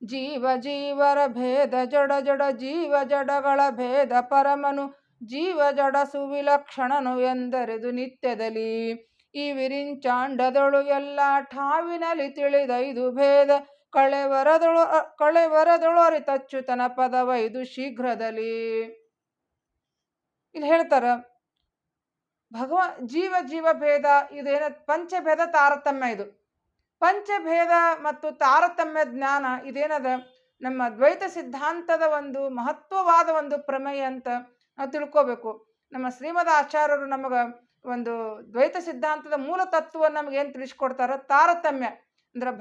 ಜೀವರ ಭೇದ ಜಡ ಜೀವ ಜಡಗಳ ಭೇದ ಪರಮನು ಜೀವ ಜಡ ಸುವಿಲಕ್ಷಣನು ಎಂದರಿದು ನಿತ್ಯದಲ್ಲಿ ಈ ವಿರಿಂಚಾಂಡದಳು ಎಲ್ಲ ಠಾವಿನಲ್ಲಿ ತಿಳಿದೈದು ಭೇದ ಕಳೆವರದಳು ಅರಿತಚ್ಚುತನ ಪದವೈದು ಶೀಘ್ರದಲ್ಲಿ. ಇಲ್ಲಿ ಹೇಳ್ತಾರ ಜೀವ ಭೇದ ಇದೇನ ಪಂಚಭೇದ ತಾರತಮ್ಯ. ಇದು ಪಂಚಭೇದ ಮತ್ತು ತಾರತಮ್ಯ ಜ್ಞಾನ ಇದೇನದ ನಮ್ಮ ದ್ವೈತ ಸಿದ್ಧಾಂತದ ಒಂದು ಮಹತ್ವವಾದ ಒಂದು ಪ್ರಮೇಯ ಅಂತ ನಾವು ತಿಳ್ಕೋಬೇಕು. ನಮ್ಮ ಶ್ರೀಮದ್ ಆಚಾರ್ಯರು ನಮಗ ಒಂದು ದ್ವೈತ ಸಿದ್ಧಾಂತದ ಮೂಲ ತತ್ವವನ್ನು ನಮ್ಗೆ ಏನು ತಿಳಿಸ್ಕೊಡ್ತಾರ, ತಾರತಮ್ಯ ಅಂದ್ರೆ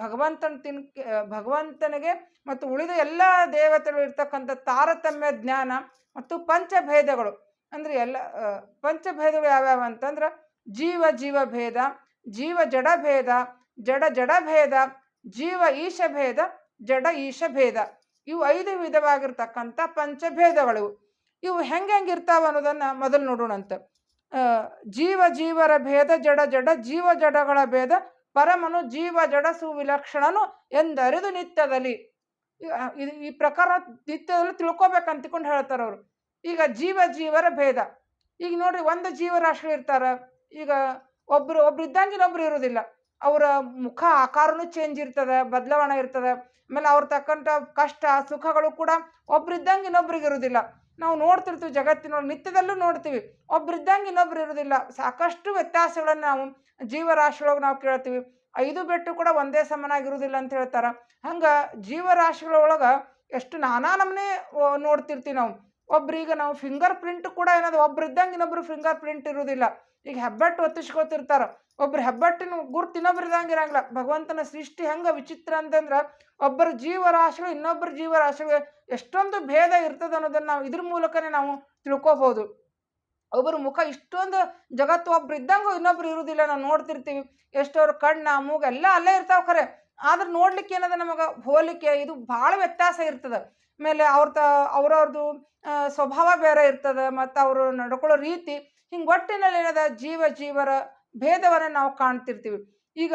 ಭಗವಂತನಿಗೆ ಮತ್ತು ಉಳಿದ ಎಲ್ಲ ದೇವತೆಗಳು ಇರ್ತಕ್ಕಂಥ ತಾರತಮ್ಯ ಜ್ಞಾನ ಮತ್ತು ಪಂಚಭೇದಗಳು. ಅಂದ್ರೆ ಎಲ್ಲ ಪಂಚಭೇದಗಳು ಯಾವ್ಯಾವ ಅಂತಂದ್ರೆ ಜೀವ ಭೇದ, ಜೀವ ಜಡ ಭೇದ, ಜಡ ಭೇದ, ಜೀವ ಈಶ ಭೇದ, ಜಡ ಈಶ ಭೇದ. ಇವು 5 ವಿಧವಾಗಿರ್ತಕ್ಕಂಥ ಪಂಚಭೇದಗಳು. ಇವು ಹೆಂಗಿರ್ತಾವ ಅನ್ನೋದನ್ನ ಮೊದಲು ನೋಡೋಣಂತ. ಜೀವರ ಭೇದ ಜಡ ಜೀವ ಜಡಗಳ ಭೇದ ಪರಮನು ಜೀವ ಜಡ ಸುವಿಲಕ್ಷಣನು ಎಂದರಿದು ನಿತ್ಯದಲ್ಲಿ. ಈ ಪ್ರಕಾರ ನಿತ್ಯದಲ್ಲಿ ತಿಳ್ಕೊಬೇಕಂತಕೊಂಡು ಹೇಳ್ತಾರ ಅವರು. ಈಗ ಜೀವರ ಭೇದ, ಈಗ ನೋಡ್ರಿ ಒಂದು ಜೀವರಾಶಿ ಇರ್ತಾರ. ಈಗ ಒಬ್ರು ಇದ್ದಂಗೆ ಇನ್ನೊಬ್ರು ಇರೋದಿಲ್ಲ. ಅವರ ಮುಖ ಆಕಾರನು ಚೇಂಜ್ ಇರ್ತದೆ, ಬದಲಾವಣೆ ಇರ್ತದೆ. ಆಮೇಲೆ ಅವ್ರ ತಕ್ಕಂಥ ಕಷ್ಟ ಸುಖಗಳು ಕೂಡ ಒಬ್ರಿದ್ದಂಗೆ ಇನ್ನೊಬ್ರಿಗೆ ಇರೋದಿಲ್ಲ. ನಾವು ನೋಡ್ತಿರ್ತೀವಿ ಜಗತ್ತಿನೊಳಗೆ, ನಿತ್ಯದಲ್ಲೂ ನೋಡ್ತೀವಿ. ಒಬ್ರಿದ್ದಂಗೆ ಇನ್ನೊಬ್ರು ಇರೋದಿಲ್ಲ. ಸಾಕಷ್ಟು ವ್ಯತ್ಯಾಸಗಳನ್ನು ನಾವು ಜೀವರಾಶಿಯೊಳಗೆ ನಾವು ಕೇಳ್ತೀವಿ. 5 ಬೆಟ್ಟು ಕೂಡ ಒಂದೇ ಸಮನಾಗಿರುವುದಿಲ್ಲ ಅಂತ ಹೇಳ್ತಾರ. ಹಂಗ ಜೀವರಾಶಿಗಳೊಳಗ ಎಷ್ಟು ನಾನಾ ನಮೂನೆ ನೋಡ್ತಿರ್ತೀವಿ ನಾವು. ಒಬ್ರೀಗ ನಾವು ಫಿಂಗರ್ ಪ್ರಿಂಟ್ ಕೂಡ ಏನಾದ್ರು ಒಬ್ರಿದ್ದಂಗೆ ಇನ್ನೊಬ್ರು ಫಿಂಗರ್ ಪ್ರಿಂಟ್ ಇರುವುದಿಲ್ಲ. ಈಗ ಹೆಬ್ಬೆಟ್ಟು ಒತ್ತಿಸ್ಕೋತಿರ್ತಾರ, ಒಬ್ರು ಹೆಬ್ಬಟ್ಟಿನ ಗುರ್ತು ಇನ್ನೊಬ್ರಿದಂಗೆ ಇರಂಗಿಲ್ಲ. ಭಗವಂತನ ಸೃಷ್ಟಿ ಹೆಂಗ ವಿಚಿತ್ರ ಅಂತಂದ್ರ ಒಬ್ಬರ ಜೀವರಾಶಿಗಳು ಇನ್ನೊಬ್ಬರ ಜೀವರಾಶಿಗಳು ಎಷ್ಟೊಂದು ಭೇದ ಇರ್ತದೆ ಅನ್ನೋದನ್ನ ನಾವು ಇದ್ರ ಮೂಲಕನೇ ನಾವು ತಿಳ್ಕೊಬಹುದು. ಒಬ್ಬರು ಮುಖ ಇಷ್ಟೊಂದು ಜಗತ್ತು ಒಬ್ರು ಇದ್ದಂಗೂ ಇನ್ನೊಬ್ರು ಇರುವುದಿಲ್ಲ. ನಾವು ನೋಡ್ತಿರ್ತೀವಿ. ಎಷ್ಟವ್ರ ಕಣ್ಣ ಮೂಗ ಎಲ್ಲ ಅಲ್ಲೇ ಇರ್ತಾವ ಖರೆ, ಆದ್ರೆ ನೋಡ್ಲಿಕ್ಕೆ ಏನದ ನಮಗ ಹೋಲಿಕೆ ಇದು ಬಹಳ ವ್ಯತ್ಯಾಸ ಇರ್ತದ. ಆಮೇಲೆ ಅವ್ರವ್ರದ್ದು ಸ್ವಭಾವ ಬೇರೆ ಇರ್ತದ, ಮತ್ತು ಅವರು ನಡ್ಕೊಳ್ಳೋ ರೀತಿ ಹಿಂಗೆ ಒಟ್ಟಿನಲ್ಲಿ ಏನದ ಜೀವರ ಭೇದವನ್ನ ನಾವು ಕಾಣ್ತಿರ್ತೀವಿ. ಈಗ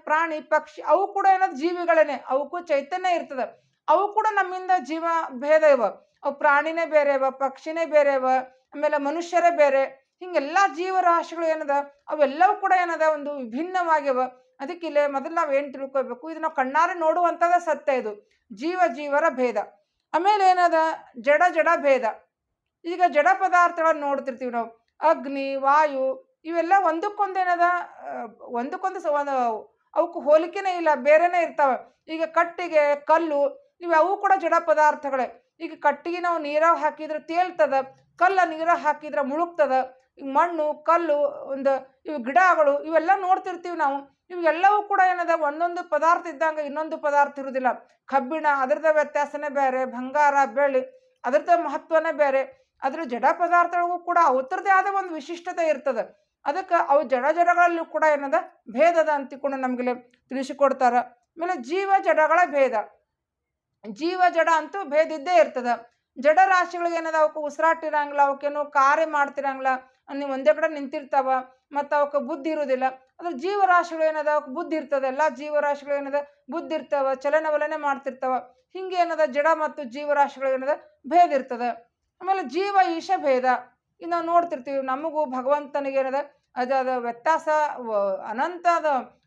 ಪ್ರಾಣಿ ಪಕ್ಷಿ ಅವು ಕೂಡ ಏನದ ಜೀವಿಗಳೇನೆ, ಅವಕ್ಕೂ ಚೈತನ್ಯ ಇರ್ತದ. ಅವು ಕೂಡ ನಮ್ಮಿಂದ ಜೀವ ಭೇದ ಇವ. ಅವು ಪ್ರಾಣಿನೇ ಬೇರೆ ಇವ, ಪಕ್ಷಿನೇ ಬೇರೆ ಇವ, ಆಮೇಲೆ ಮನುಷ್ಯರೇ ಬೇರೆ. ಹಿಂಗೆಲ್ಲಾ ಜೀವರಾಶಿಗಳು ಏನದ ಅವೆಲ್ಲವೂ ಕೂಡ ಏನದ ಒಂದು ವಿಭಿನ್ನವಾಗಿವ. ಅದಕ್ಕೆ ಇಲ್ಲೇ ಮೊದಲು ನಾವು ಏನು ತಿಳ್ಕೊಬೇಕು, ಇದು ನಾವು ಕಣ್ಣಾರೆ ನೋಡುವಂಥದ ಸತ್ಯ. ಇದು ಜೀವರ ಭೇದ. ಆಮೇಲೆ ಏನದ ಜಡ ಭೇದ. ಈಗ ಜಡ ಪದಾರ್ಥಗಳನ್ನ ನೋಡ್ತಿರ್ತೀವಿ ನಾವು. ಅಗ್ನಿ ವಾಯು ಇವೆಲ್ಲ ಒಂದಕ್ಕೊಂದೇನದ ಒಂದಕ್ಕೊಂದು ಅವಕ್ಕೂ ಹೋಲಿಕೆನೇ ಇಲ್ಲ, ಬೇರೆನೇ ಇರ್ತಾವೆ. ಈಗ ಕಟ್ಟಿಗೆ ಕಲ್ಲು ಇವೆವು ಕೂಡ ಜಡ ಪದಾರ್ಥಗಳೇ. ಈಗ ಕಟ್ಟಿಗೆ ನಾವು ನೀರಾಗ ಹಾಕಿದ್ರೆ ತೇಲ್ತದ, ಕಲ್ಲ ನೀರಾಗ ಹಾಕಿದ್ರೆ ಮುಳುಗ್ತದ. ಈಗ ಮಣ್ಣು, ಕಲ್ಲು, ಒಂದು ಇವು ಗಿಡಗಳು ಇವೆಲ್ಲ ನೋಡ್ತಿರ್ತೀವಿ ನಾವು. ಇವೆಲ್ಲವೂ ಕೂಡ ಏನದ, ಒಂದೊಂದು ಪದಾರ್ಥ ಇದ್ದಂಗೆ ಇನ್ನೊಂದು ಪದಾರ್ಥ ಇರುವುದಿಲ್ಲ. ಕಬ್ಬಿಣ ಅದರದ ವ್ಯತ್ಯಾಸನೇ ಬೇರೆ, ಬಂಗಾರ, ಬೆಳ್ಳಿ ಅದರದ ಮಹತ್ವನೇ ಬೇರೆ. ಅದ್ರ ಜಡ ಪದಾರ್ಥಗಳಿಗೂ ಕೂಡ ಅವತ್ರದೇ ಆದ ಒಂದು ವಿಶಿಷ್ಟತೆ ಇರ್ತದೆ. ಅದಕ್ಕೆ ಅವು ಜಡಗಳಲ್ಲೂ ಕೂಡ ಏನದ ಭೇದದ ಅಂತಿಕೊಂಡು ನಮ್ಗೆ ತಿಳಿಸಿಕೊಡ್ತಾರ. ಆಮೇಲೆ ಜೀವ ಜಡಗಳ ಭೇದ. ಜೀವ ಜಡ ಅಂತೂ ಭೇದ ಇದ್ದೇ ಇರ್ತದ. ಜಡ ರಾಶಿಗಳಿಗೆ ಏನದ, ಅವಕ್ಕೆ ಉಸಿರಾಟ ಇರಂಗಿಲ್ಲ, ಅವಕ್ಕೇನು ಕಾರ್ಯ ಮಾಡ್ತಿರಂಗಿಲ್ಲ, ನೀವು ಒಂದೇ ಕಡೆ ನಿಂತಿರ್ತಾವ, ಮತ್ತು ಅವಕ್ಕೆ ಬುದ್ಧಿ ಇರೋದಿಲ್ಲ. ಅದ್ರ ಜೀವರಾಶಿಗಳು ಏನದ, ಅವಕ್ಕೆ ಬುದ್ಧಿ ಇರ್ತದೆ. ಎಲ್ಲ ಜೀವರಾಶಿಗಳು ಏನದ ಬುದ್ಧಿ ಇರ್ತಾವ, ಚಲನವಲನೆ ಮಾಡ್ತಿರ್ತಾವ. ಹಿಂಗೆ ಏನದ ಜಡ ಮತ್ತು ಜೀವರಾಶಿಗಳು ಏನದ ಭೇದ ಇರ್ತದೆ. ಆಮೇಲೆ ಜೀವ ಈಶ ಭೇದ. ಇದು ನಾವು ನೋಡ್ತಿರ್ತೀವಿ, ನಮಗೂ ಭಗವಂತನಿಗೆ ಏನದ ಅದು ವ್ಯತ್ಯಾಸ ಅನಂತ,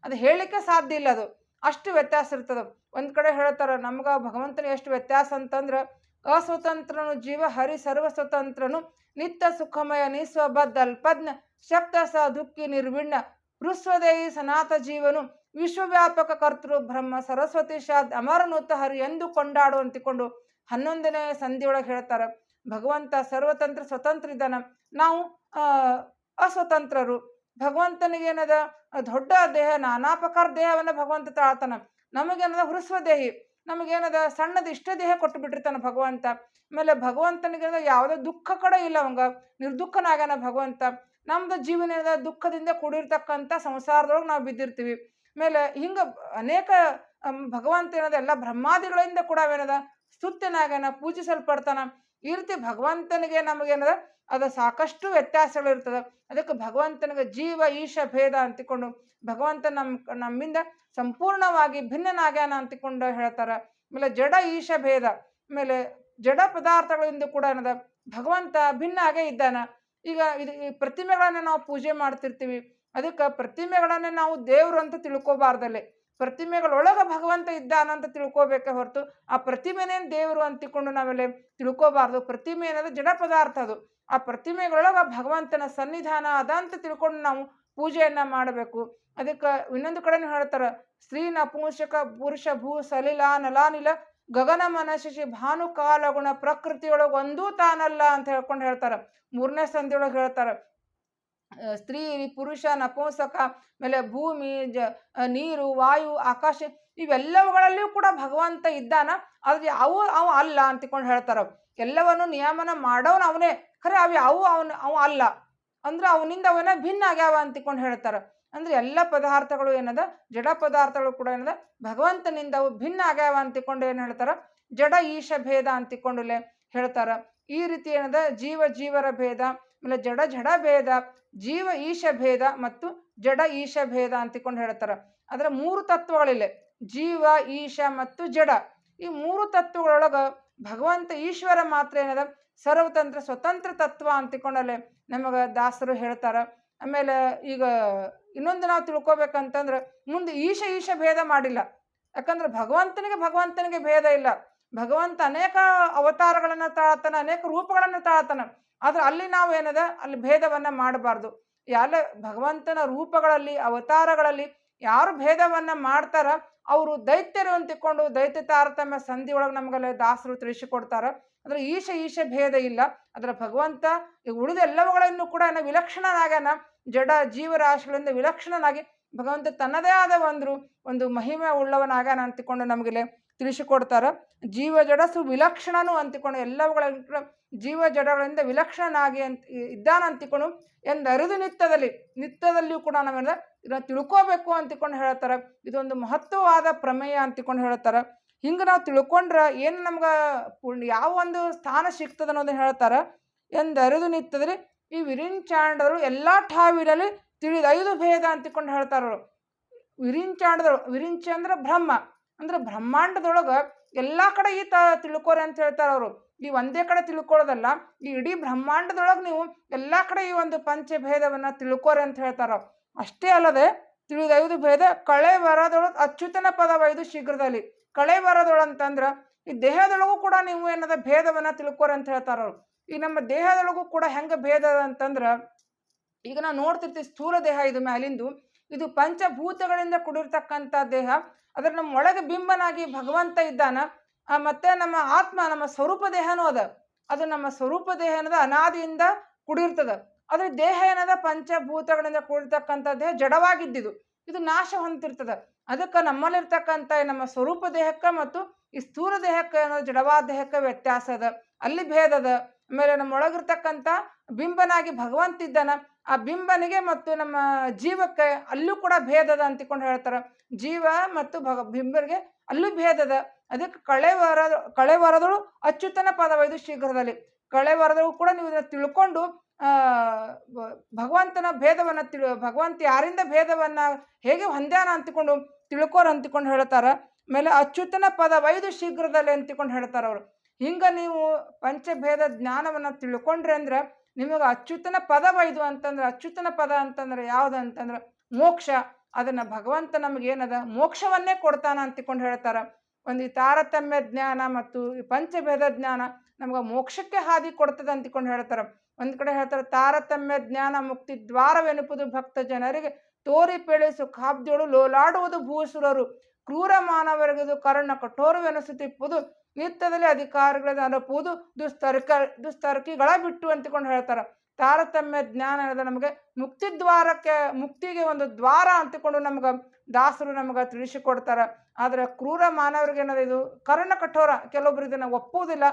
ಅದು ಹೇಳಲಿಕ್ಕೆ ಸಾಧ್ಯ ಇಲ್ಲ, ಅದು ಅಷ್ಟು ವ್ಯತ್ಯಾಸ ಇರ್ತದೆ. ಒಂದು ಕಡೆ ಹೇಳ್ತಾರೆ ನಮ್ಗೆ ಭಗವಂತನಿಗೆ ಎಷ್ಟು ವ್ಯತ್ಯಾಸ ಅಂತಂದ್ರೆ, ಅಸ್ವತಂತ್ರನು ಜೀವ ಹರಿ ಸರ್ವ ಸ್ವತಂತ್ರನು, ನಿತ್ಯ ಸುಖಮಯ ನಿಸ್ವಬದ್ಧ ಅಲ್ಪಜ್ಞ ಶಬ್ದ ಸ ದುಃಖಿ ನಿರ್ವಿಣ್ಣ ಹೃಸ್ವದೇಹಿ ಸನಾತ ಜೀವನು ವಿಶ್ವವ್ಯಾಪಕ ಕರ್ತೃ ಬ್ರಹ್ಮ ಸರಸ್ವತಿ ಶಾದ್ ಅಮರನೂತ ಹರಿ ಎಂದು ಕೊಂಡಾಡು ಅಂತಿಕೊಂಡು 11ನೇ ಸಂಧಿಯೊಳಗೆ ಹೇಳ್ತಾರೆ. ಭಗವಂತ ಸರ್ವತಂತ್ರ ಸ್ವತಂತ್ರ ಇದ್ದಾನ, ನಾವು ಅಸ್ವತಂತ್ರರು. ಭಗವಂತನಿಗೇನದ ದೊಡ್ಡ ದೇಹ, ನಾನಾ ಪ್ರಕಾರ ದೇಹವನ್ನು ಭಗವಂತ ತಾಳ್ತಾನ. ನಮಗೇನದ ಹೃಸ್ವದೇಹಿ, ನಮಗೇನದ ಸಣ್ಣದ ಇಷ್ಟೇ ದೇಹ ಕೊಟ್ಟು ಬಿಟ್ಟಿರ್ತಾನೆ ಭಗವಂತ. ಆಮೇಲೆ ಭಗವಂತನಿಗೇನದ ಯಾವುದೇ ದುಃಖ ಕೂಡ ಇಲ್ಲ, ಅವಂಗ ನಿರ್ದುಃಖನಾಗ್ಯಾನ ಭಗವಂತ. ನಮ್ದು ಜೀವನ ಏನದ ದುಃಖದಿಂದ ಕೂಡಿರ್ತಕ್ಕಂಥ ಸಂಸಾರದೊಳಗೆ ನಾವು ಬಿದ್ದಿರ್ತೀವಿ. ಆಮೇಲೆ ಹಿಂಗೆ ಅನೇಕ ಭಗವಂತ ಏನದ ಎಲ್ಲ ಬ್ರಹ್ಮಾದಿಗಳಿಂದ ಕೂಡ ಅವೇನದ ಸ್ತುತ್ಯನಾಗ್ಯಾನ, ಪೂಜಿಸಲ್ಪಡ್ತಾನ. ಈ ರೀತಿ ಭಗವಂತನಿಗೆ ನಮಗೇನದ ಅದು ಸಾಕಷ್ಟು ವ್ಯತ್ಯಾಸಗಳಿರ್ತದೆ. ಅದಕ್ಕೆ ಭಗವಂತನಿಗೆ ಜೀವ ಈಶ ಭೇದ ಅಂತಿಕೊಂಡು ಭಗವಂತ ನಮ್ಮಿಂದ ಸಂಪೂರ್ಣವಾಗಿ ಭಿನ್ನನಾಗ್ಯಾನ ಅಂತಿಕೊಂಡು ಹೇಳ್ತಾರೆ. ಆಮೇಲೆ ಜಡ ಈಶ ಭೇದ. ಆಮೇಲೆ ಜಡ ಪದಾರ್ಥಗಳಿಂದ ಕೂಡ ಏನದ ಭಗವಂತ ಭಿನ್ನ ಆಗೇ ಇದ್ದಾನ. ಈಗ ಈ ಪ್ರತಿಮೆಗಳನ್ನ ನಾವು ಪೂಜೆ ಮಾಡ್ತಿರ್ತೀವಿ, ಅದಕ್ಕೆ ಪ್ರತಿಮೆಗಳನ್ನೇ ನಾವು ದೇವರು ಅಂತ ತಿಳ್ಕೊಬಾರ್ದಲ್ಲಿ, ಪ್ರತಿಮೆಗಳೊಳಗೆ ಭಗವಂತ ಇದ್ದಾನಂತ ತಿಳ್ಕೊಬೇಕೆ ಹೊರತು ಆ ಪ್ರತಿಮೆನೇನು ದೇವರು ಅಂತಿಕೊಂಡು ನಾವೆಲ್ಲ ತಿಳ್ಕೊಬಾರ್ದು. ಪ್ರತಿಮೆ ಏನದು ಜಡ ಪದಾರ್ಥ, ಅದು ಆ ಪ್ರತಿಮೆಗಳೊಳಗೆ ಭಗವಂತನ ಸನ್ನಿಧಾನ ಅದ ಅಂತ ತಿಳ್ಕೊಂಡು ನಾವು ಪೂಜೆಯನ್ನ ಮಾಡಬೇಕು. ಅದಕ್ಕೆ ಇನ್ನೊಂದು ಕಡೆನೂ ಹೇಳ್ತಾರೆ, ಸ್ತ್ರೀ ನಪುಂಸಕ ಪುರುಷ ಭೂ ಸಲಿಲ ನಲಾನಿಲ ಗಗನ ಮನಶಿ ಭಾನು ಕಾಲ ಗುಣ ಪ್ರಕೃತಿಯೊಳಗೆ ಒಂದೂ ತಾನಲ್ಲ ಅಂತ ಹೇಳ್ಕೊಂಡು ಹೇಳ್ತಾರೆ. 3ನೇ ಸಂಧಿಯೊಳಗೆ ಹೇಳ್ತಾರೆ, ಸ್ತ್ರೀ ಪುರುಷ ನಪುಂಸಕ, ಆಮೇಲೆ ಭೂಮಿ, ನೀರು, ವಾಯು, ಆಕಾಶ ಇವೆಲ್ಲವುಗಳಲ್ಲಿಯೂ ಕೂಡ ಭಗವಂತ ಇದ್ದಾನ. ಆದ್ರೆ ಅವು ಅಲ್ಲ ಅಂತಿಕೊಂಡು ಹೇಳ್ತಾರ. ಎಲ್ಲವನ್ನು ನಿಯಮನ ಮಾಡೋನು ಅವನೇ, ಖರೆ ಅವು ಅವ ಅಲ್ಲ ಅಂದ್ರೆ ಅವನಿಂದ ಅವನ ಭಿನ್ನ ಆಗ್ಯಾವ ಅಂತಿಕೊಂಡು ಹೇಳ್ತಾರ. ಅಂದ್ರೆ ಎಲ್ಲ ಪದಾರ್ಥಗಳು ಏನದ ಜಡ ಪದಾರ್ಥಗಳು ಕೂಡ ಏನದ ಭಗವಂತನಿಂದ ಅವು ಭಿನ್ನ ಆಗ್ಯಾವ ಅಂತಿಕೊಂಡು ಏನು ಹೇಳ್ತಾರ, ಜಡ ಈಶ ಭೇದ ಅಂತಿಕೊಂಡಲೆ ಹೇಳ್ತಾರ. ಈ ರೀತಿ ಏನದ ಜೀವರ ಭೇದ, ಆಮೇಲೆ ಜಡ ಭೇದ, ಜೀವ ಈಶ ಭೇದ ಮತ್ತು ಜಡ ಈಶ ಭೇದ ಅಂತಿಕೊಂಡು ಹೇಳ್ತಾರ. ಅದರ 3 ತತ್ವಗಳಿಲ್ಲ, ಜೀವ, ಈಶ ಮತ್ತು ಜಡ. ಈ 3 ತತ್ವಗಳೊಳಗ ಭಗವಂತ ಈಶ್ವರ ಮಾತ್ರ ಏನದ ಸರ್ವತಂತ್ರ ಸ್ವತಂತ್ರ ತತ್ವ ಅಂತಿಕೊಂಡಲ್ಲೇ ನಮಗ ದಾಸರು ಹೇಳ್ತಾರ. ಆಮೇಲೆ ಈಗ ಇನ್ನೊಂದು ನಾವು ತಿಳ್ಕೊಬೇಕಂತಂದ್ರೆ, ಮುಂದೆ ಈಶ ಭೇದ ಮಾಡಿಲ್ಲ. ಯಾಕಂದ್ರೆ ಭಗವಂತನಿಗೆ ಭೇದ ಇಲ್ಲ. ಭಗವಂತ ಅನೇಕ ಅವತಾರಗಳನ್ನ ತಾಳ್ತಾನ, ಅನೇಕ ರೂಪಗಳನ್ನ ತಾಳ್ತಾನ. ಆದ್ರೆ ಅಲ್ಲಿ ನಾವು ಏನದ ಅಲ್ಲಿ ಭೇದವನ್ನ ಮಾಡಬಾರ್ದು. ಎಲ್ಲ ಭಗವಂತನ ರೂಪಗಳಲ್ಲಿ ಅವತಾರಗಳಲ್ಲಿ ಯಾರು ಭೇದವನ್ನ ಮಾಡ್ತಾರ ಅವರು ದೈತ್ಯರು ಅಂತಿಕೊಂಡು ದೈತ್ಯ ತಾರತಮ್ಯ ಸಂಧಿ ಒಳಗೆ ನಮಗೆಲ್ಲ ದಾಸರು ತಿಳಿಸಿಕೊಡ್ತಾರ. ಅಂದ್ರೆ ಈಶ ಭೇದ ಇಲ್ಲ. ಅದರ ಭಗವಂತ ಉಳಿದ ಎಲ್ಲವುಗಳನ್ನು ಕೂಡ ವಿಲಕ್ಷಣನಾಗ್ಯಾನ. ಜಡ ಜೀವರಾಶಿಗಳಿಂದ ವಿಲಕ್ಷಣನಾಗಿ ಭಗವಂತ ತನ್ನದೇ ಆದ ಒಂದು ಮಹಿಮೆ ಉಳ್ಳವನಾಗ್ಯಾನ ಅಂತಿಕೊಂಡು ನಮಗೆಲ್ಲ ತಿಳಿಸಿಕೊಡ್ತಾರ. ಜೀವ ಜಡ ವಿಲಕ್ಷಣನು ಅಂತಿಕೊಂಡು ಎಲ್ಲವುಗಳ ಜೀವ ಜಡಗಳಿಂದ ವಿಲಕ್ಷಣನಾಗಿ ಇದ್ದಾನ ಅಂತಿಕೊಂಡು ಎಂದರಿದು ನಿತ್ಯದಲ್ಲಿಯೂ ಕೂಡ ನಾವೇನ ಇದನ್ನ ತಿಳ್ಕೋಬೇಕು ಅಂತಿಕೊಂಡು ಹೇಳ್ತಾರ. ಇದೊಂದು ಮಹತ್ವವಾದ ಪ್ರಮೇಯ ಅಂತಿಕೊಂಡು ಹೇಳ್ತಾರ. ಹಿಂಗೆ ನಾವು ತಿಳ್ಕೊಂಡ್ರೆ ಏನು ನಮ್ಗೆ ಯಾವ ಒಂದು ಸ್ಥಾನ ಸಿಗ್ತದ ಅನ್ನೋದನ್ನ ಹೇಳ್ತಾರ. ಎಂದರಿದು ನಿತ್ಯದಲ್ಲಿ ಈ ವಿರಿಂಚಾಂಡರು ಎಲ್ಲ ಠಾವಿರಲ್ಲಿ ತಿಳಿದ 5 ಭೇದ ಅಂತಿಕೊಂಡು ಹೇಳ್ತಾರವರು. ವಿರಿಂಚ ಅಂದ್ರೆ ಬ್ರಹ್ಮ, ಅಂದ್ರೆ ಬ್ರಹ್ಮಾಂಡದೊಳಗೆ ಎಲ್ಲ ಕಡೆ ತಿಳ್ಕೋರಿ ಅಂತ ಹೇಳ್ತಾರ ಅವರು. ಈ ಒಂದೇ ಕಡೆ ತಿಳ್ಕೊಳ್ಳೋದಲ್ಲ, ಈ ಇಡೀ ಬ್ರಹ್ಮಾಂಡದೊಳಗೆ ನೀವು ಎಲ್ಲ ಕಡೆ ಈ ಒಂದು ಪಂಚಭೇದವನ್ನ ತಿಳ್ಕೋರಿ ಅಂತ ಹೇಳ್ತಾರ. ಅಷ್ಟೇ ಅಲ್ಲದೆ ತಿಳಿದ 5 ಭೇದ ಕಳೆ ಬರದೊಳಗೆ ಅಚ್ಯುತನ ಪದವೈದು ಶೀಘ್ರದಲ್ಲಿ. ಕಳೆ ಬರದೊಳಂತಂದ್ರ ಈ ದೇಹದೊಳಗೂ ಕೂಡ ನೀವು ಏನದ ಭೇದವನ್ನ ತಿಳ್ಕೋರಿ ಅಂತ ಹೇಳ್ತಾರ ಅವರು. ಈ ನಮ್ಮ ದೇಹದೊಳಗೂ ಕೂಡ ಹೆಂಗ ಭೇದ ಅಂತಂದ್ರ, ಈಗ ನಾವು ನೋಡ್ತಿರ್ತೀವಿ ಸ್ಥೂಲ ದೇಹ ಇದು ಮ್ಯಾಲಿಂದು, ಇದು ಪಂಚಭೂತಗಳಿಂದ ಕೂಡಿರ್ತಕ್ಕಂಥ ದೇಹ. ಅದ್ರ ನಮ್ಮ ಒಳಗೆ ಬಿಂಬನಾಗಿ ಭಗವಂತ ಇದ್ದಾನ. ಮತ್ತೆ ನಮ್ಮ ಆತ್ಮ ನಮ್ಮ ಸ್ವರೂಪ ದೇಹನೂ ಅದ. ಅದು ನಮ್ಮ ಸ್ವರೂಪ ದೇಹ ಏನದ ಅನಾದಿಯಿಂದ ಕುಡಿರ್ತದ. ಅದ್ರ ದೇಹ ಏನದ ಪಂಚಭೂತಗಳಿಂದ ಕೂಡಿರ್ತಕ್ಕಂಥ ದೇಹ ಜಡವಾಗಿದ್ದಿದ್ದು, ಇದು ನಾಶ ಹೊಂದಿರ್ತದ. ಅದಕ್ಕೆ ನಮ್ಮಲ್ಲಿರ್ತಕ್ಕಂಥ ನಮ್ಮ ಸ್ವರೂಪ ದೇಹಕ್ಕೆ ಮತ್ತು ಈ ಸ್ಥೂಲ ದೇಹಕ್ಕೆ ಅನ್ನೋದು ಜಡವಾದ ದೇಹಕ್ಕೆ ವ್ಯತ್ಯಾಸ ಅದ, ಅಲ್ಲಿ ಭೇದ ಅದ. ಆಮೇಲೆ ನಮ್ಮೊಳಗಿರ್ತಕ್ಕಂಥ ಬಿಂಬನಾಗಿ ಭಗವಂತ ಇದ್ದಾನ, ಆ ಬಿಂಬನಿಗೆ ಮತ್ತು ನಮ್ಮ ಜೀವಕ್ಕೆ ಅಲ್ಲೂ ಕೂಡ ಭೇದದ ಅಂತಿಕೊಂಡು ಹೇಳ್ತಾರೆ. ಜೀವ ಮತ್ತು ಬಿಂಬನಿಗೆ ಅಲ್ಲೂ ಭೇದದ. ಅದಕ್ಕೆ ಕಳೆವರದಳು ಅಚ್ಯುತನ ಪದವೈದು ಶೀಘ್ರದಲ್ಲಿ. ಕಳೆವರದಳು ಕೂಡ ನೀವು ಇದನ್ನು ತಿಳ್ಕೊಂಡು ಭಗವಂತನ ಭೇದವನ್ನ ಭಗವಂತ ಯಾರಿಂದ ಭೇದವನ್ನ ಹೇಗೆ ಹೊಂದ್ಯಾನ ಅಂತಿಕೊಂಡು ತಿಳ್ಕೋರು ಅಂತಿಕೊಂಡು ಹೇಳ್ತಾರ. ಆಮೇಲೆ ಅಚ್ಯುತನ ಪದವೈದು ಶೀಘ್ರದಲ್ಲಿ ಅಂತಿಕೊಂಡು ಹೇಳ್ತಾರ ಅವರು. ಹಿಂಗ ನೀವು ಪಂಚಭೇದ ಜ್ಞಾನವನ್ನ ತಿಳ್ಕೊಂಡ್ರೆ ಅಂದ್ರೆ ನಿಮಗೆ ಅಚ್ಯುತನ ಪದವೈದು ಅಂತಂದ್ರೆ, ಅಚ್ಯುತನ ಪದ ಅಂತಂದ್ರೆ ಯಾವ್ದು ಅಂತಂದ್ರೆ ಮೋಕ್ಷ. ಅದನ್ನ ಭಗವಂತ ನಮಗೇನದ ಮೋಕ್ಷವನ್ನೇ ಕೊಡ್ತಾನ ಅಂತಿಕೊಂಡು ಹೇಳ್ತಾರ. ಒಂದು ಈ ತಾರತಮ್ಯ ಜ್ಞಾನ ಮತ್ತು ಈ ಪಂಚಭೇದ ಜ್ಞಾನ ನಮ್ಗೆ ಮೋಕ್ಷಕ್ಕೆ ಹಾದಿ ಕೊಡ್ತದೆ ಅಂತಿಕೊಂಡು ಹೇಳ್ತಾರ. ಒಂದ್ ಕಡೆ ಹೇಳ್ತಾರೆ, ತಾರತಮ್ಯ ಜ್ಞಾನ ಮುಕ್ತಿ ದ್ವಾರವೆನುಪುದು ಭಕ್ತ ಜನರಿಗೆ ತೋರಿ ಪೇಳಿ ಸುಖಾಬ್ದಿಯೊಳು ಲೋಲಾಡುವುದು ಭೂಸುರರು ಕ್ರೂರ ಮಾನವರಿಗಿದು ಕರ್ಣ ಕಠೋರವೆನಿಸುತ್ತಿಪ್ಪುದು ನಿತ್ಯದಲ್ಲಿ ಅಧಿಕಾರಿಗಳ ಅನುಪುವುದು ದುಸ್ತರ್ಕಿಗಳ ಬಿಟ್ಟು ಅಂತಿಕೊಂಡು ಹೇಳ್ತಾರ. ತಾರತಮ್ಯ ಜ್ಞಾನ ಅನ್ನೋದು ನಮಗೆ ಮುಕ್ತಿ ದ್ವಾರಕ್ಕೆ, ಮುಕ್ತಿಗೆ ಒಂದು ದ್ವಾರ ಅಂತಿಕೊಂಡು ನಮ್ಗೆ ದಾಸರು ನಮ್ಗೆ ತಿಳಿಸಿಕೊಡ್ತಾರ. ಆದ್ರೆ ಕ್ರೂರ ಮಾನವರಿಗೆ ಏನದ ಇದು ಕರ್ಣ ಕಠೋರ, ಕೆಲವೊಬ್ರು ಇದನ್ನ ಒಪ್ಪುವುದಿಲ್ಲ,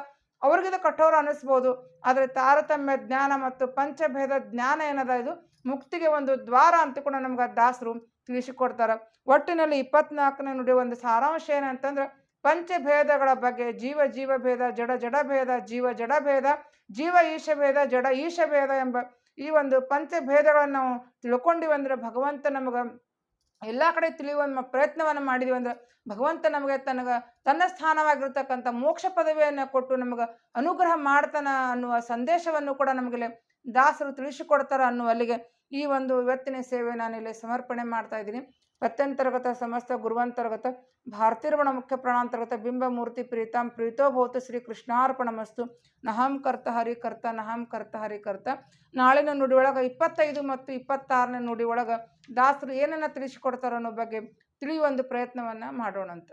ಅವ್ರಿಗಿದು ಕಠೋರ ಅನ್ನಿಸ್ಬೋದು. ಆದರೆ ತಾರತಮ್ಯ ಜ್ಞಾನ ಮತ್ತು ಪಂಚಭೇದ ಜ್ಞಾನ ಏನದ ಇದು ಮುಕ್ತಿಗೆ ಒಂದು ದ್ವಾರ ಅಂತಿಕೊಂಡು ನಮ್ಗೆ ದಾಸರು ತಿಳಿಸಿಕೊಡ್ತಾರ. ಒಟ್ಟಿನಲ್ಲಿ 24ನೇ ನುಡಿ ಒಂದು ಸಾರಾಂಶ ಏನಂತಂದ್ರೆ ಪಂಚಭೇದಗಳ ಬಗ್ಗೆ ಜೀವ ಜೀವಭೇದ, ಜಡ ಜಡಭೇದ, ಜೀವ ಜಡಭೇದ, ಜೀವ ಈಶಭೇದ, ಜಡ ಈಶಭೇದ ಎಂಬ ಈ ಒಂದು ಪಂಚಭೇದಗಳನ್ನು ನಾವು ತಿಳ್ಕೊಂಡಿವಿ ಅಂದ್ರೆ ಭಗವಂತ ನಮಗೆ ಎಲ್ಲ ಕಡೆ ತಿಳಿಯುವ ಪ್ರಯತ್ನವನ್ನು ಮಾಡಿದ್ವಿ ಅಂದ್ರೆ ಭಗವಂತ ನಮಗೆ ತನ್ನ ಸ್ಥಾನವಾಗಿರ್ತಕ್ಕಂಥ ಮೋಕ್ಷ ಪದವಿಯನ್ನು ಕೊಟ್ಟು ನಮಗೆ ಅನುಗ್ರಹ ಮಾಡ್ತಾನ ಅನ್ನುವ ಸಂದೇಶವನ್ನು ಕೂಡ ನಮಗೆ ದಾಸರು ತಿಳಿಸಿಕೊಡ್ತಾರ ಅನ್ನುವಲ್ಲಿಗೆ ಈ ಒಂದು ಇವತ್ತಿನ ಸೇವೆ ನಾನಿಲ್ಲಿ ಸಮರ್ಪಣೆ ಮಾಡ್ತಾ ಇದ್ದೀನಿ. ಪ್ರತ್ಯಂತರ್ಗತ ಸಮಸ್ತ ಗುರುವಂತರ್ಗತ ಭಾರತೀರಮಣ ಮುಖ್ಯ ಪ್ರಾಣಾಂತರ್ಗತ ಬಿಂಬಮೂರ್ತಿ ಪ್ರೀತಾಂ ಪ್ರೀತೋಭವತು ಶ್ರೀ ಕೃಷ್ಣಾರ್ಪಣಮಸ್ತು. ನಹಂ ಕರ್ತ ಹರಿಕರ್ತ ನಹಂ ಕರ್ತ ಹರಿಕರ್ತ. ನಾಳಿನ ನುಡಿ ಒಳಗೆ 25 ಮತ್ತು 26ನೇ ನುಡಿ ಒಳಗೆ ದಾಸರು ಏನನ್ನ ತಿಳಿಸಿಕೊಡ್ತಾರೋ ಅನ್ನೋ ಬಗ್ಗೆ ತಿಳಿಯುವ ಒಂದು ಪ್ರಯತ್ನವನ್ನ ಮಾಡೋಣಂತ.